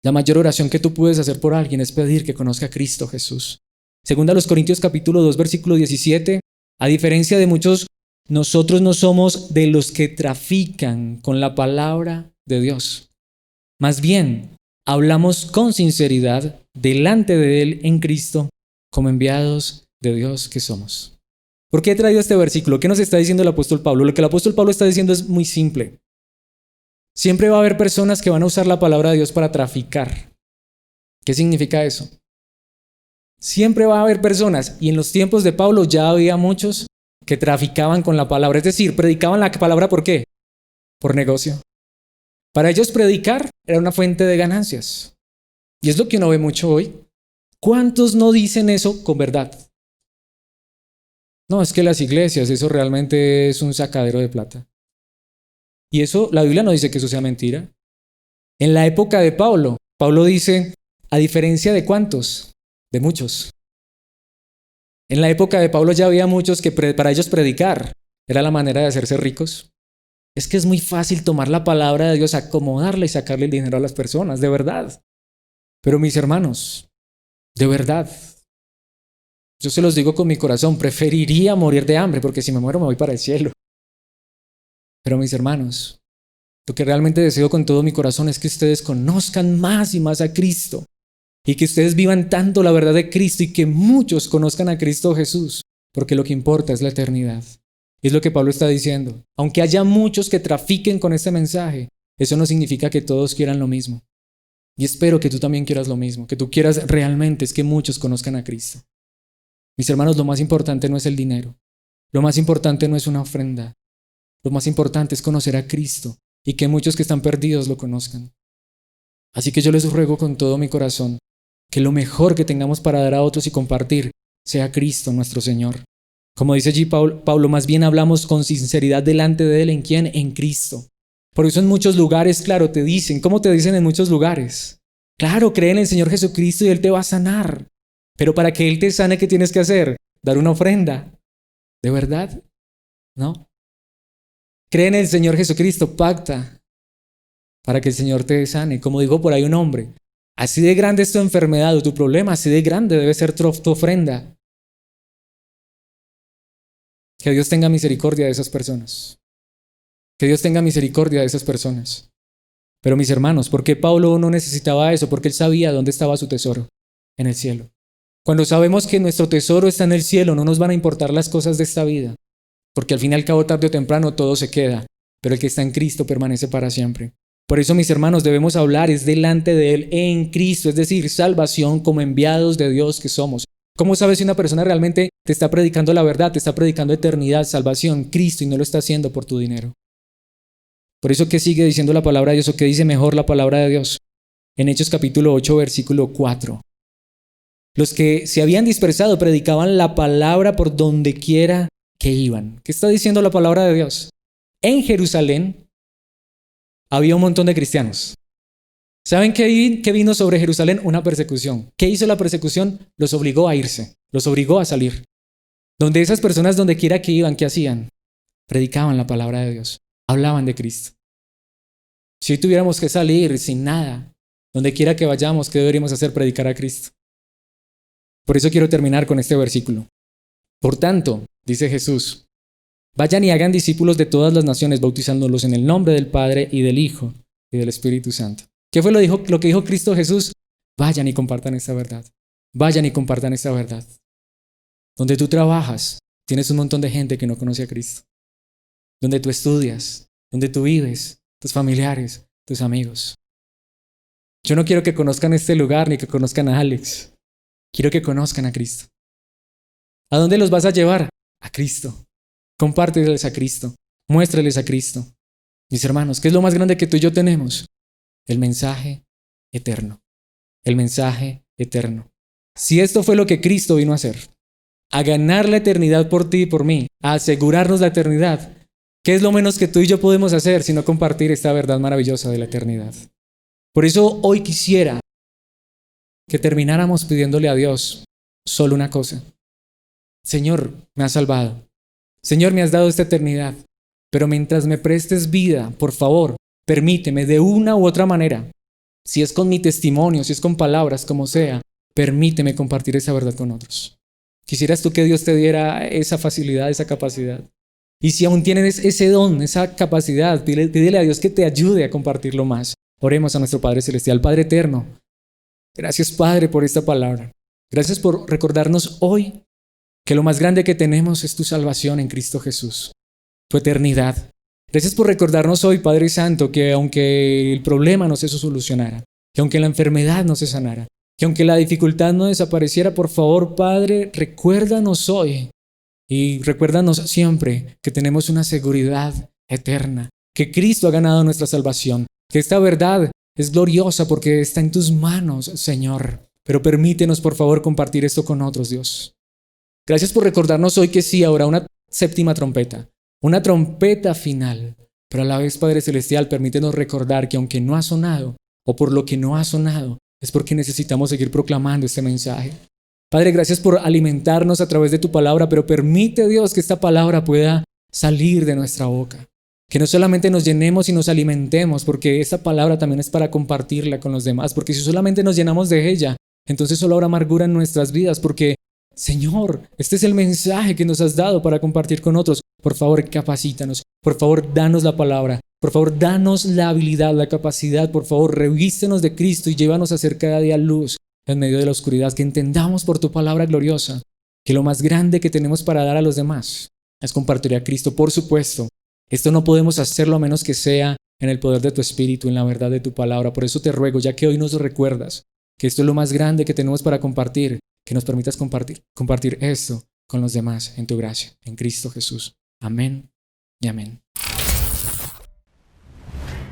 La mayor oración que tú puedes hacer por alguien es pedir que conozca a Cristo Jesús. Segunda a los Corintios capítulo 2, versículo 17, a diferencia de muchos, nosotros no somos de los que trafican con la palabra de Dios. Más bien, hablamos con sinceridad delante de Él en Cristo, como enviados de Dios que somos. ¿Por qué he traído este versículo? ¿Qué nos está diciendo el apóstol Pablo? Lo que el apóstol Pablo está diciendo es muy simple. Siempre va a haber personas que van a usar la palabra de Dios para traficar. ¿Qué significa eso? Siempre va a haber personas, y en los tiempos de Pablo ya había muchos que traficaban con la palabra, es decir, predicaban la palabra ¿por qué? Por negocio. Para ellos predicar era una fuente de ganancias. Y es lo que uno ve mucho hoy. ¿Cuántos no dicen eso con verdad? No, es que las iglesias, eso realmente es un sacadero de plata. Y eso, la Biblia no dice que eso sea mentira. En la época de Pablo, Pablo dice, ¿a diferencia de cuántos? De muchos. En la época de Pablo ya había muchos que para ellos predicar era la manera de hacerse ricos. Es que es muy fácil tomar la palabra de Dios, acomodarla y sacarle el dinero a las personas, de verdad. Pero mis hermanos, de verdad, yo se los digo con mi corazón, preferiría morir de hambre porque si me muero me voy para el cielo. Pero mis hermanos, lo que realmente deseo con todo mi corazón es que ustedes conozcan más y más a Cristo. Y que ustedes vivan tanto la verdad de Cristo y que muchos conozcan a Cristo Jesús, porque lo que importa es la eternidad. Y es lo que Pablo está diciendo. Aunque haya muchos que trafiquen con este mensaje, eso no significa que todos quieran lo mismo. Y espero que tú también quieras lo mismo, que tú quieras realmente es que muchos conozcan a Cristo. Mis hermanos, lo más importante no es el dinero. Lo más importante no es una ofrenda. Lo más importante es conocer a Cristo y que muchos que están perdidos lo conozcan. Así que yo les ruego con todo mi corazón que lo mejor que tengamos para dar a otros y compartir sea Cristo nuestro Señor. Como dice allí Pablo, más bien hablamos con sinceridad delante de Él. ¿En quién? En Cristo. Por eso en muchos lugares, claro, te dicen, ¿cómo te dicen en muchos lugares? Claro, cree en el Señor Jesucristo y Él te va a sanar. Pero para que Él te sane, ¿qué tienes que hacer? Dar una ofrenda. ¿De verdad? ¿No? Cree en el Señor Jesucristo, pacta para que el Señor te sane. Como dijo por ahí un hombre, así de grande es tu enfermedad o tu problema, así de grande debe ser tu ofrenda. Que Dios tenga misericordia de esas personas. Que Dios tenga misericordia de esas personas. Pero mis hermanos, ¿por qué Pablo no necesitaba eso? Porque él sabía dónde estaba su tesoro, en el cielo. Cuando sabemos que nuestro tesoro está en el cielo, no nos van a importar las cosas de esta vida. Porque al fin y al cabo, tarde o temprano, todo se queda. Pero el que está en Cristo permanece para siempre. Por eso, mis hermanos, debemos hablar es delante de Él en Cristo, es decir, salvación como enviados de Dios que somos. ¿Cómo sabes si una persona realmente te está predicando la verdad, te está predicando eternidad, salvación, Cristo y no lo está haciendo por tu dinero? Por eso, ¿qué sigue diciendo la palabra de Dios o qué dice mejor la palabra de Dios? En Hechos capítulo 8, versículo 4. Los que se habían dispersado predicaban la palabra por donde quiera que iban. ¿Qué está diciendo la palabra de Dios? En Jerusalén había un montón de cristianos. ¿Saben qué vino sobre Jerusalén? Una persecución. ¿Qué hizo la persecución? Los obligó a irse, los obligó a salir. Donde esas personas, donde quiera que iban, ¿qué hacían? Predicaban la palabra de Dios. hablaban de Cristo. Si hoy tuviéramos que salir sin nada, donde quiera que vayamos, ¿qué deberíamos hacer? Predicar a Cristo. Por eso quiero terminar con este versículo. Por tanto, dice Jesús, vayan y hagan discípulos de todas las naciones, bautizándolos en el nombre del Padre y del Hijo y del Espíritu Santo. ¿Qué fue lo que dijo Cristo Jesús? Vayan y compartan esta verdad. Vayan y compartan esta verdad. Donde tú trabajas, tienes un montón de gente que no conoce a Cristo. Donde tú estudias, donde tú vives, tus familiares, tus amigos. Yo no quiero que conozcan este lugar ni que conozcan a Alex. Quiero que conozcan a Cristo. ¿A dónde los vas a llevar? A Cristo. Compárteles a Cristo. Muéstrales a Cristo. Mis hermanos, ¿qué es lo más grande que tú y yo tenemos? El mensaje eterno. El mensaje eterno. Si esto fue lo que Cristo vino a hacer, a ganar la eternidad por ti y por mí, a asegurarnos la eternidad, ¿qué es lo menos que tú y yo podemos hacer sino compartir esta verdad maravillosa de la eternidad? Por eso hoy quisiera que termináramos pidiéndole a Dios solo una cosa. Señor, me has salvado. Señor, me has dado esta eternidad. Pero mientras me prestes vida, por favor, permíteme de una u otra manera, si es con mi testimonio, si es con palabras, como sea, permíteme compartir esa verdad con otros. ¿Quisieras tú que Dios te diera esa facilidad, esa capacidad? Y si aún tienes ese don, esa capacidad, pídele a Dios que te ayude a compartirlo más. Oremos a nuestro Padre Celestial. Padre eterno, gracias Padre por esta palabra. Gracias por recordarnos hoy que lo más grande que tenemos es tu salvación en Cristo Jesús, tu eternidad. Gracias por recordarnos hoy, Padre Santo, que aunque el problema no se solucionara, que aunque la enfermedad no se sanara, que aunque la dificultad no desapareciera, por favor, Padre, recuérdanos hoy y recuérdanos siempre que tenemos una seguridad eterna, que Cristo ha ganado nuestra salvación, que esta verdad es gloriosa porque está en tus manos, Señor. Pero permítenos, por favor, compartir esto con otros, Dios. Gracias por recordarnos hoy que sí habrá una séptima trompeta, una trompeta final. Pero a la vez, Padre Celestial, permítenos recordar que aunque no ha sonado, o por lo que no ha sonado, es porque necesitamos seguir proclamando este mensaje. Padre, gracias por alimentarnos a través de tu palabra, pero permite, Dios, que esta palabra pueda salir de nuestra boca. Que no solamente nos llenemos y nos alimentemos, porque esta palabra también es para compartirla con los demás, porque si solamente nos llenamos de ella, entonces solo habrá amargura en nuestras vidas, porque, Señor, este es el mensaje que nos has dado para compartir con otros. Por favor, capacítanos. Por favor, danos la palabra. Por favor, danos la habilidad, la capacidad. Por favor, revístenos de Cristo y llévanos a hacer cada día luz en medio de la oscuridad. Que entendamos por tu palabra gloriosa que lo más grande que tenemos para dar a los demás es compartir a Cristo. Por supuesto, esto no podemos hacerlo a menos que sea en el poder de tu Espíritu, en la verdad de tu palabra. Por eso te ruego, ya que hoy nos recuerdas que esto es lo más grande que tenemos para compartir, que nos permitas compartir esto con los demás en tu gracia, en Cristo Jesús. Amén y amén.